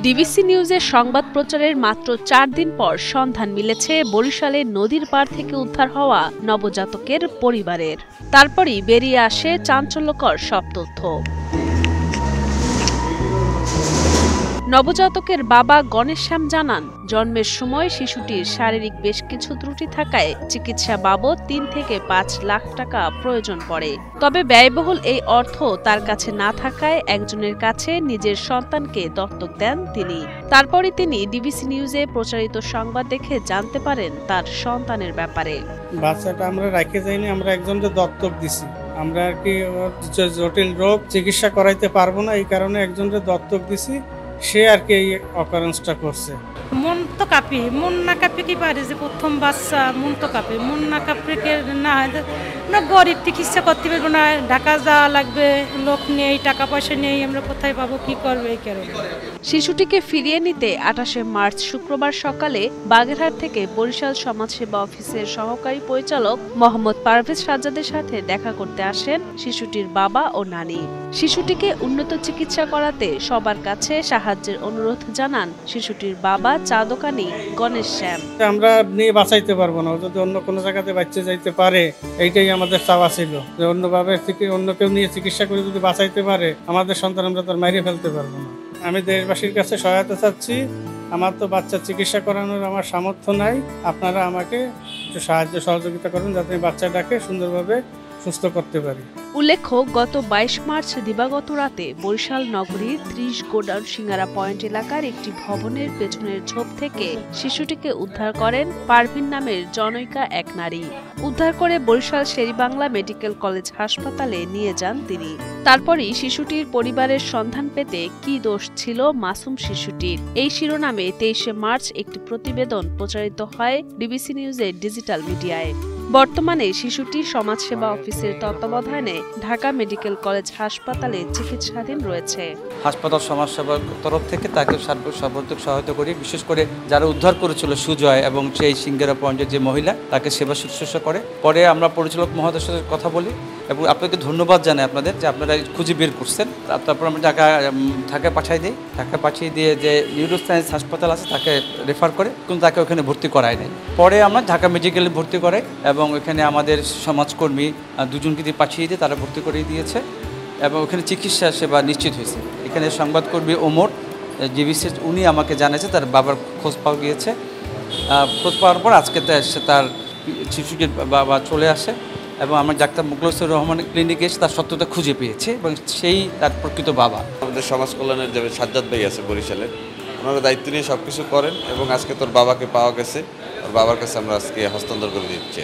DBC নিউজের সংবাদ প্রচারের মাত্র ৪ দিন পর সন্ধান মিলেছে বরিশালের নদীর পাড় থেকে উদ্ধার হওয়া নবজাতকের পরিবারের। তারপরই বেরিয়ে আসে চাঞ্চল্যকর সব তথ্য। নবজাতকের বাবা গণেশ শ্যাম জানান, জন্মের সময় শিশুটির শারীরিক বেশ কিছু ত্রুটি থাকায় চিকিৎসা বাবদ ৩ থেকে ৫ লাখ টাকা প্রয়োজন পড়ে। তবে ব্যয়বহুল এই অর্থ তার কাছে না থাকায় একজনের কাছে নিজের সন্তানকে দত্তক দেন তিনি। তারপরই তিনি ডিবিসি নিউজে প্রচারিত সংবাদ দেখে জানতে পারেন তার সন্তানের ব্যাপারে। বাচ্চাটা আমরা রেখে যাইনি, আমরা একজনকে দত্তক দিছি। আমরা আর কি জটিল রোগ চিকিৎসা করাইতে পারবো না, এই কারণে একজনকে দত্তক দিছি। সে আর কি এই অকারেন্সটা করছে। মন তো কাঁপে, মন না কাঁপে কি পারে যে প্রথম বাচ্চা, মন তো কাঁপে, মন না কাঁপে না গরিব চিকিৎসা করতে পারবো না, ঢাকা যাওয়া লাগবে, লোক নেই, টাকা পয়সা নেই, আমরা কোথায় পাবো, কি করবো এই কারণে। শিশুটিকে ফিরিয়ে নিতে ২৮শে মার্চ শুক্রবার সকালে বাগেরহাট থেকে বরিশাল সমাজসেবা অফিসের সহকারী পরিচালক মোহাম্মদ পারভেজ সাজ্জাদের সাথে দেখা করতে আসেন শিশুটির বাবা ও নানি। শিশুটিকে উন্নত চিকিৎসা করাতে সবার কাছে সাহায্যের অনুরোধ জানান শিশুটির বাবা চা দোকানি গণেশ শ্যাম। আমরা নিয়ে বাঁচাইতে পারবো না, যদি অন্য কোনো জায়গাতে বাচ্চা যাইতে পারে, এইটাই আমাদের চাওয়া ছিল যে অন্যভাবে অন্য কেউ নিয়ে চিকিৎসা করে যদি বাঁচাইতে পারে আমাদের সন্তান, আমরা তার মাইরে ফেলতে পারবো না। আমি দেশবাসীর কাছে সহায়তা চাচ্ছি। আমার তো বাচ্চার চিকিৎসা করানোর আমার সামর্থ্য নাই, আপনারা আমাকে একটু সাহায্য সহযোগিতা করুন যাতে আমি বাচ্চাটাকে সুন্দরভাবে সুস্থ করতে পারি। উল্লেখ্য, গত ২২ মার্চ দিবাগত রাতে বরিশাল নগরীর ৩০ গোডাউন সিঙ্গারা পয়েন্ট এলাকার একটি ভবনের পেছনের ঝোপ থেকে শিশুটিকে উদ্ধার করেন পারভিন নামের জনৈকা এক নারী। উদ্ধার করে বরিশাল শেরেবাংলা মেডিকেল কলেজ হাসপাতালে নিয়ে যান তিনি। তারপরই শিশুটির পরিবারের সন্ধান পেতে কি দোষ ছিল মাসুম শিশুটির, এই শিরোনামে ২৩শে মার্চ একটি প্রতিবেদন প্রচারিত হয় ডিবিসি নিউজের ডিজিটাল মিডিয়ায়। বর্তমানে শিশুটি সমাজসেবা অফিসের তত্ত্বাবধানে ঢাকা মেডিকেল কলেজ হাসপাতালে চিকিৎসাধীন রয়েছে। হাসপাতাল সমাজসেবার তরফ থেকে তাকে সর্বাত্মক সহায়তা করি। বিশেষ করে যারা উদ্ধার করেছিল সুজয় এবং সেই সিঙ্গারা পয়েন্টের যে মহিলা, তাকে সেবা শুশ্রূষা করে। পরে আমরা পরিচালক মহোদয়ের সাথে কথা বলি এবং আপনাকে ধন্যবাদ জানাই আপনাদের যে আপনারা খুঁজে বের করছেন। তারপর আমরা ঢাকায় পাঠিয়ে দিই। ঢাকা পাঠিয়ে দিয়ে যে নিউরো সায়েন্স হাসপাতাল আছে তাকে রেফার করে, কিন্তু তাকে ওখানে ভর্তি করায় নাই। পরে আমরা ঢাকা মেডিকেলে ভর্তি করাই এবং ওখানে আমাদের সমাজকর্মী দুজনকে দিয়ে পাঠিয়ে দিয়ে তারা ভর্তি করে দিয়েছে এবং ওখানে চিকিৎসা সেবা নিশ্চিত হয়েছে। এখানে সংবাদকর্মী ওমর ডিবিসি, উনি আমাকে জানিয়েছে তার বাবার খোঁজ পাওয়া গিয়েছে। খোঁজ পাওয়ার পর আজকে তার শিশুটির বাবা চলে আসে এবং আমরা ডাক্তার মুখলেসুর রহমান ক্লিনিকে এসে তার সত্যতা খুঁজে পেয়েছে এবং সেই তার প্রকৃত বাবা। আমাদের সমাজ কল্যাণের যে সাজ্জাদ ভাই আছে বরিশালে, ওনারা দায়িত্ব নিয়ে সব কিছু করেন এবং আজকে তোর বাবাকে পাওয়া গেছে, ওর বাবার কাছে আমরা আজকে হস্তান্তর করে দিচ্ছি।